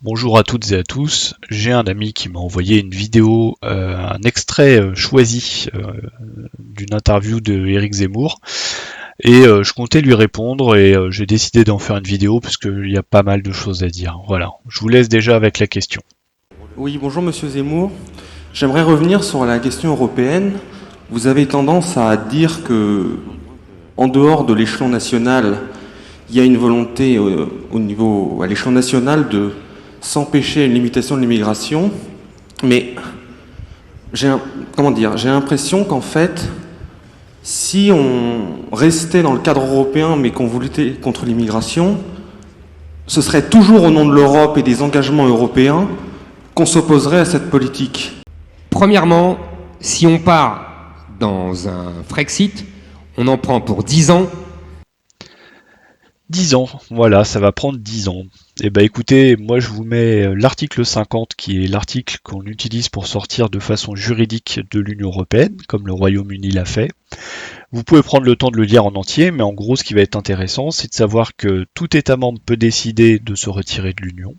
Bonjour à toutes et à tous, j'ai un ami qui m'a envoyé une vidéo, un extrait choisi d'une interview de Éric Zemmour et je comptais lui répondre et j'ai décidé d'en faire une vidéo parce qu'il y a pas mal de choses à dire. Voilà, je vous laisse déjà avec la question. Oui, bonjour Monsieur Zemmour. J'aimerais revenir sur la question européenne. Vous avez tendance à dire que, en dehors de l'échelon national, il y a une volonté à l'échelon national de s'empêcher une limitation de l'immigration, mais j'ai l'impression qu'en fait, si on restait dans le cadre européen mais qu'on voulait lutter contre l'immigration, ce serait toujours au nom de l'Europe et des engagements européens qu'on s'opposerait à cette politique. Premièrement, si on part dans un Frexit, on en prend pour 10 ans. 10 ans, voilà, ça va prendre 10 ans. Et bah écoutez, moi je vous mets l'article 50 qui est l'article qu'on utilise pour sortir de façon juridique de l'Union Européenne, comme le Royaume-Uni l'a fait. Vous pouvez prendre le temps de le lire en entier, mais en gros ce qui va être intéressant, c'est de savoir que tout État membre peut décider de se retirer de l'Union,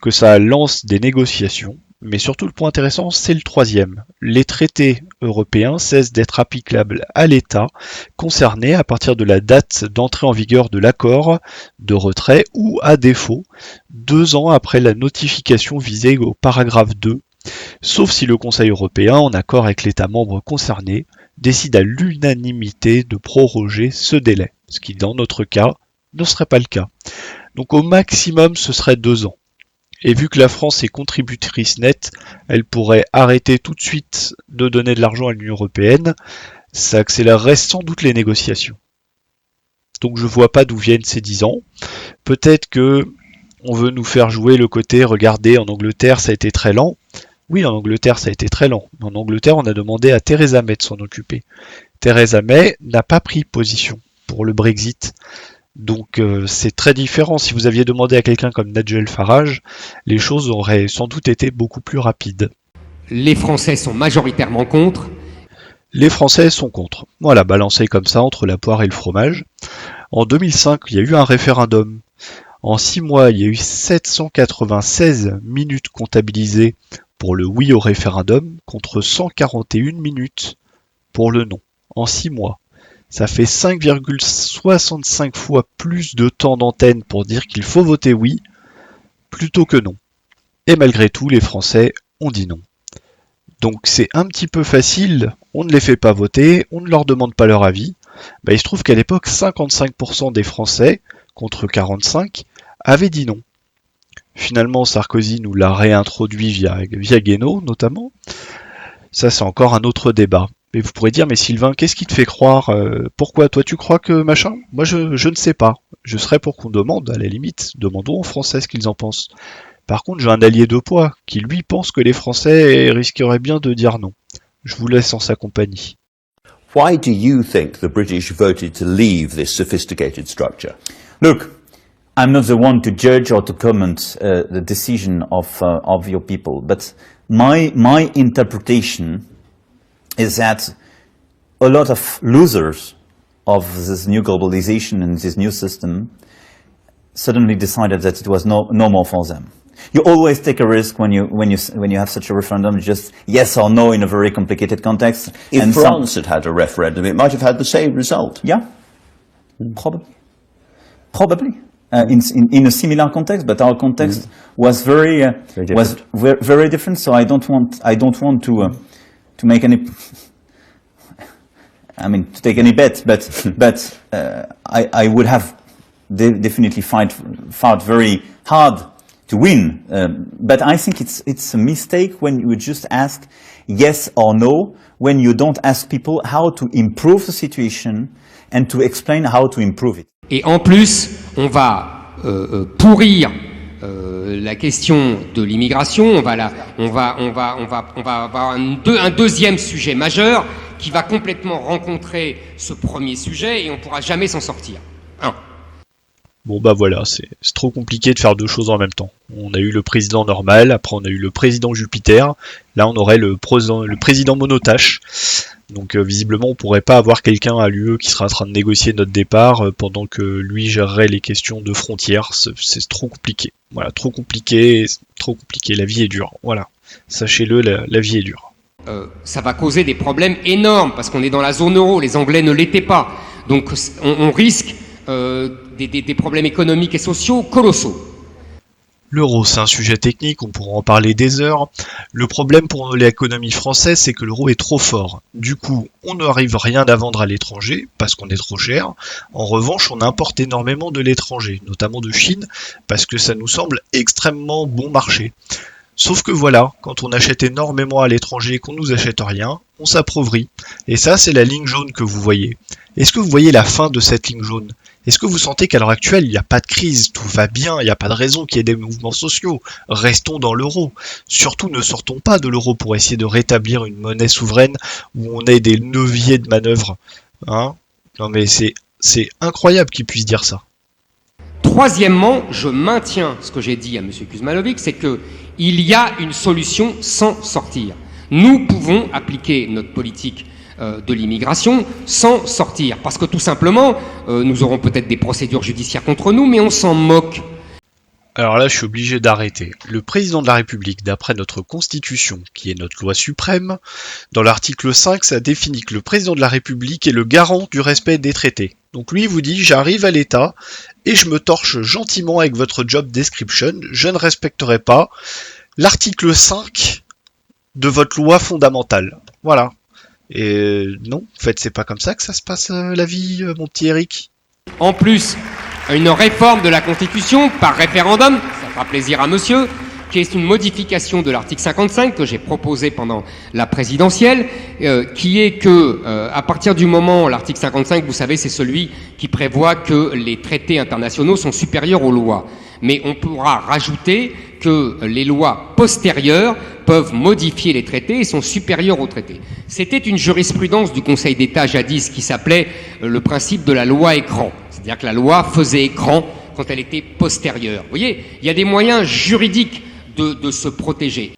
que ça lance des négociations, mais surtout le point intéressant, c'est le troisième. Les traités européens cessent d'être applicables à l'État concerné à partir de la date d'entrée en vigueur de l'accord de retrait ou, à défaut, 2 ans après la notification visée au paragraphe 2, sauf si le Conseil européen, en accord avec l'État membre concerné, décide à l'unanimité de proroger ce délai, ce qui dans notre cas ne serait pas le cas. Donc au maximum ce serait 2 ans. Et vu que la France est contributrice nette, elle pourrait arrêter tout de suite de donner de l'argent à l'Union européenne, ça accélérerait sans doute les négociations. Donc je vois pas d'où viennent ces 10 ans. Peut-être que on veut nous faire jouer le côté, regardez, en Angleterre ça a été très lent. Oui, en Angleterre ça a été très lent. En Angleterre on a demandé à Theresa May de s'en occuper. Theresa May n'a pas pris position pour le Brexit. Donc c'est très différent. Si vous aviez demandé à quelqu'un comme Nigel Farage, les choses auraient sans doute été beaucoup plus rapides. Les Français sont majoritairement contre. Les Français sont contre. Voilà, balancé comme ça entre la poire et le fromage. En 2005, il y a eu un référendum. En 6 mois, il y a eu 796 minutes comptabilisées pour le oui au référendum contre 141 minutes pour le non. En 6 mois. Ça fait 5,65 fois plus de temps d'antenne pour dire qu'il faut voter oui, plutôt que non. Et malgré tout, les Français ont dit non. Donc c'est un petit peu facile, on ne les fait pas voter, on ne leur demande pas leur avis. Il se trouve qu'à l'époque, 55% des Français, contre 45%, avaient dit non. Finalement, Sarkozy nous l'a réintroduit via Guénaud, notamment. Ça, c'est encore un autre débat. Mais vous pourrez dire, mais Sylvain, qu'est-ce qui te fait croire pourquoi toi tu crois que machin? Moi je ne sais pas. Je serais pour qu'on demande, à la limite, demandons aux Français ce qu'ils en pensent. Par contre, j'ai un allié de poids qui lui pense que les Français risqueraient bien de dire non. Je vous laisse en sa compagnie. Why do you think the British voted to leave this sophisticated structure? Look, I'm not the one to judge or to comment the decision of your people, but my interpretation is that a lot of losers of this new globalization and this new system suddenly decided that it was no more for them. You always take a risk when you have such a referendum, just yes or no in a very complicated context. If France had a referendum, it might have had the same result. Yeah, probably. In a similar context, but our context was very different. So I don't want to make any, to take any bet, but I would have definitely fought very hard to win. But I think it's a mistake when you just ask yes or no, when you don't ask people how to improve the situation and to explain how to improve it. Et en plus, on va pourrir la question de l'immigration. On va avoir un deuxième sujet majeur qui va complètement rencontrer ce premier sujet et on ne pourra jamais s'en sortir. Bon voilà, c'est trop compliqué de faire deux choses en même temps. On a eu le président normal, après on a eu le président Jupiter, là on aurait le président monotache. Donc visiblement, on pourrait pas avoir quelqu'un à l'UE qui sera en train de négocier notre départ pendant que lui gérerait les questions de frontières. C'est trop compliqué. Voilà, trop compliqué. La vie est dure. Voilà, sachez-le, la vie est dure. Ça va causer des problèmes énormes parce qu'on est dans la zone euro, les Anglais ne l'étaient pas. Donc on risque des problèmes économiques et sociaux colossaux. L'euro, c'est un sujet technique, on pourra en parler des heures. Le problème pour l'économie française, c'est que l'euro est trop fort. Du coup, on n'arrive rien à vendre à l'étranger, parce qu'on est trop cher. En revanche, on importe énormément de l'étranger, notamment de Chine, parce que ça nous semble extrêmement bon marché. Sauf que voilà, quand on achète énormément à l'étranger et qu'on nous achète rien, on s'appauvrit. Et ça, c'est la ligne jaune que vous voyez. Est-ce que vous voyez la fin de cette ligne jaune ? Est-ce que vous sentez qu'à l'heure actuelle, il n'y a pas de crise, tout va bien, il n'y a pas de raison qu'il y ait des mouvements sociaux? Restons dans l'euro. Surtout ne sortons pas de l'euro pour essayer de rétablir une monnaie souveraine où on ait des leviers de manœuvre. Hein? Non mais c'est incroyable qu'ils puissent dire ça. Troisièmement, je maintiens ce que j'ai dit à M. Kuzmanovic, c'est qu'il y a une solution sans sortir. Nous pouvons appliquer notre politique de l'immigration sans sortir. Parce que tout simplement, nous aurons peut-être des procédures judiciaires contre nous, mais on s'en moque. Alors là, je suis obligé d'arrêter. Le président de la République, d'après notre Constitution, qui est notre loi suprême, dans l'article 5, ça définit que le président de la République est le garant du respect des traités. Donc lui, il vous dit, j'arrive à l'État et je me torche gentiment avec votre job description, je ne respecterai pas l'article 5 de votre loi fondamentale. Voilà. Et non, en fait, c'est pas comme ça que ça se passe la vie, mon petit Eric. En plus, une réforme de la Constitution par référendum, ça fera plaisir à monsieur, qui est une modification de l'article 55 que j'ai proposé pendant la présidentielle, qui est que, à partir du moment, l'article 55, vous savez, c'est celui qui prévoit que les traités internationaux sont supérieurs aux lois. Mais on pourra rajouter que les lois postérieures peuvent modifier les traités et sont supérieures aux traités. C'était une jurisprudence du Conseil d'État jadis qui s'appelait le principe de la loi écran. C'est-à-dire que la loi faisait écran quand elle était postérieure. Vous voyez, il y a des moyens juridiques de se protéger.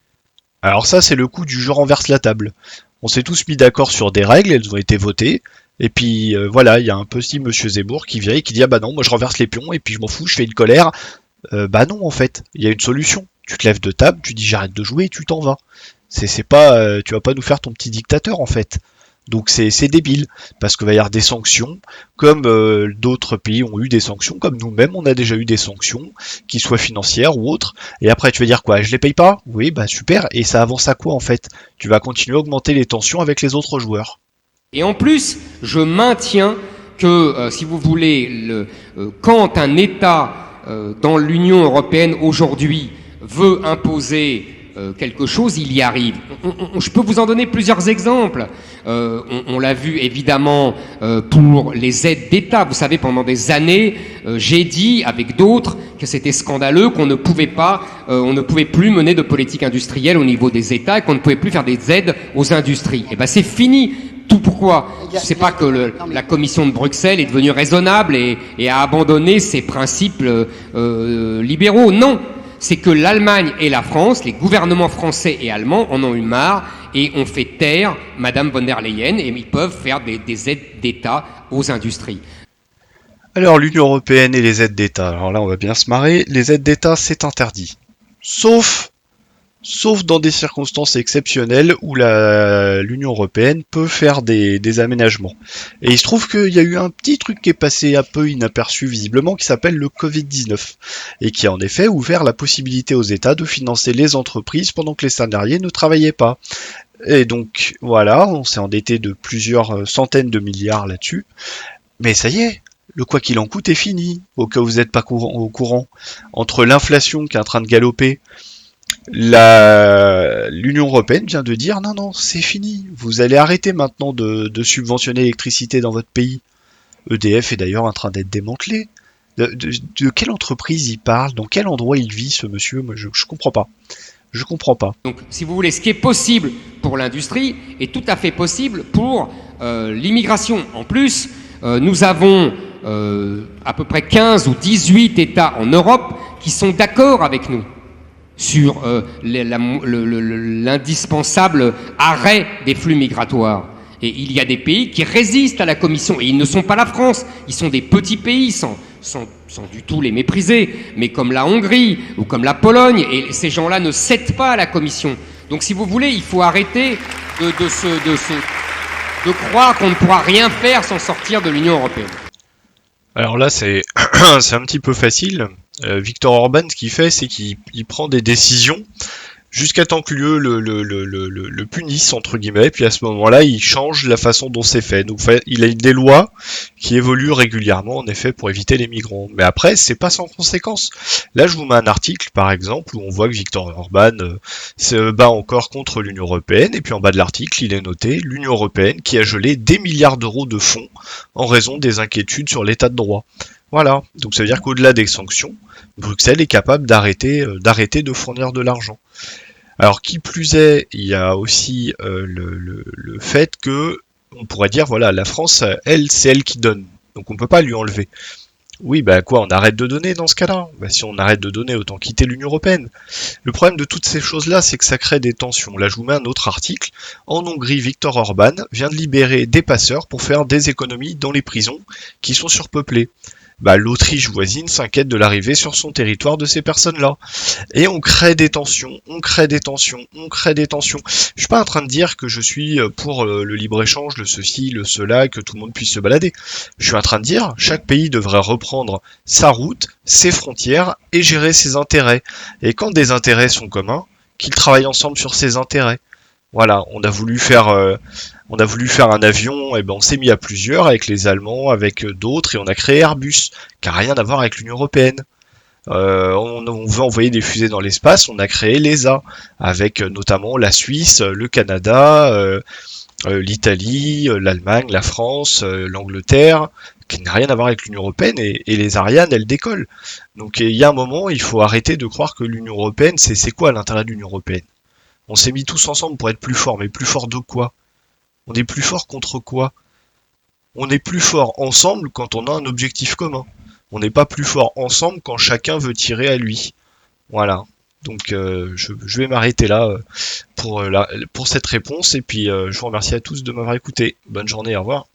Alors ça, c'est le coup du je renverse la table. On s'est tous mis d'accord sur des règles, elles ont été votées, et puis voilà, il y a un petit monsieur Zemmour qui vient et qui dit « Ah bah non, moi je renverse les pions, et puis je m'en fous, je fais une colère. » Bah non, en fait, il y a une solution. Tu te lèves de table, tu dis j'arrête de jouer et tu t'en vas. C'est pas, tu vas pas nous faire ton petit dictateur en fait. Donc c'est débile, parce qu'il va y avoir des sanctions, comme d'autres pays ont eu des sanctions, comme nous-mêmes on a déjà eu des sanctions, qu'ils soient financières ou autres, et après tu vas dire quoi, je les paye pas? Oui, bah super, et ça avance à quoi en fait? Tu vas continuer à augmenter les tensions avec les autres joueurs. Et en plus, je maintiens que, si vous voulez, quand un État dans l'Union européenne aujourd'hui veut imposer quelque chose, il y arrive. Je peux vous en donner plusieurs exemples. On l'a vu évidemment pour les aides d'État. Vous savez, pendant des années, j'ai dit avec d'autres que c'était scandaleux, qu'on ne pouvait pas, on ne pouvait plus mener de politique industrielle au niveau des États et qu'on ne pouvait plus faire des aides aux industries. Et ben c'est fini. Tout pourquoi? C'est pas que la Commission de Bruxelles est devenue raisonnable et a abandonné ses principes libéraux. Non. C'est que l'Allemagne et la France, les gouvernements français et allemands en ont eu marre et ont fait taire Madame von der Leyen et ils peuvent faire des aides d'État aux industries. Alors l'Union européenne et les aides d'État, alors là on va bien se marrer, les aides d'État c'est interdit. Sauf dans des circonstances exceptionnelles où l'Union européenne peut faire des aménagements. Et il se trouve qu'il y a eu un petit truc qui est passé un peu inaperçu visiblement, qui s'appelle le Covid-19, et qui a en effet ouvert la possibilité aux États de financer les entreprises pendant que les salariés ne travaillaient pas. Et donc voilà, on s'est endetté de plusieurs centaines de milliards là-dessus, mais ça y est, le quoi qu'il en coûte est fini, au cas où vous n'êtes pas au courant. Entre l'inflation qui est en train de galoper, l'Union européenne vient de dire non, c'est fini, vous allez arrêter maintenant de subventionner l'électricité dans votre pays. EDF est d'ailleurs en train d'être démantelé. De quelle entreprise il parle? Dans quel endroit il vit ce monsieur? Moi, je comprends pas. Je comprends pas. Donc, si vous voulez, ce qui est possible pour l'industrie est tout à fait possible pour l'immigration. En plus, nous avons à peu près 15 ou 18 États en Europe qui sont d'accord avec nous sur l'indispensable arrêt des flux migratoires. Et il y a des pays qui résistent à la Commission, et ils ne sont pas la France, ils sont des petits pays sans du tout les mépriser, mais comme la Hongrie ou comme la Pologne, et ces gens-là ne cèdent pas à la Commission. Donc si vous voulez, il faut arrêter de croire qu'on ne pourra rien faire sans sortir de l'Union européenne. Alors là, c'est c'est un petit peu facile. Viktor Orban, ce qu'il fait, c'est qu'il prend des décisions jusqu'à temps que le punisse, entre guillemets, puis à ce moment-là, il change la façon dont c'est fait. Donc il a des lois qui évoluent régulièrement, en effet, pour éviter les migrants. Mais après, c'est pas sans conséquence. Là, je vous mets un article, par exemple, où on voit que Viktor Orban se bat encore contre l'Union européenne, et puis en bas de l'article, il est noté l'Union européenne qui a gelé des milliards d'euros de fonds en raison des inquiétudes sur l'état de droit. Voilà, donc ça veut dire qu'au-delà des sanctions, Bruxelles est capable d'arrêter de fournir de l'argent. Alors qui plus est, il y a aussi le fait que on pourrait dire voilà, la France, elle, c'est elle qui donne, donc on peut pas lui enlever. Oui, bah quoi, on arrête de donner dans ce cas-là? Bah si on arrête de donner, autant quitter l'Union européenne. Le problème de toutes ces choses-là, c'est que ça crée des tensions. Là, je vous mets un autre article. En Hongrie, Viktor Orban vient de libérer des passeurs pour faire des économies dans les prisons qui sont surpeuplées. Bah, l'Autriche voisine s'inquiète de l'arrivée sur son territoire de ces personnes-là. Et on crée des tensions, on crée des tensions, on crée des tensions. Je suis pas en train de dire que je suis pour le libre-échange, le ceci, le cela, que tout le monde puisse se balader. Je suis en train de dire, chaque pays devrait reprendre sa route, ses frontières et gérer ses intérêts. Et quand des intérêts sont communs, qu'ils travaillent ensemble sur ces intérêts. Voilà, on a voulu faire un avion, et ben on s'est mis à plusieurs avec les Allemands, avec d'autres, et on a créé Airbus, qui n'a rien à voir avec l'Union européenne. On veut envoyer des fusées dans l'espace, on a créé l'ESA, avec notamment la Suisse, le Canada, l'Italie, l'Allemagne, la France, l'Angleterre, qui n'a rien à voir avec l'Union européenne, et les Ariane, elles décollent. Donc il y a un moment, il faut arrêter de croire que l'Union européenne, c'est quoi l'intérêt de l'Union européenne? On s'est mis tous ensemble pour être plus forts, mais plus forts de quoi? On est plus fort contre quoi? On est plus fort ensemble quand on a un objectif commun. On n'est pas plus fort ensemble quand chacun veut tirer à lui. Voilà. Donc je vais m'arrêter là pour cette réponse et puis je vous remercie à tous de m'avoir écouté. Bonne journée, au revoir.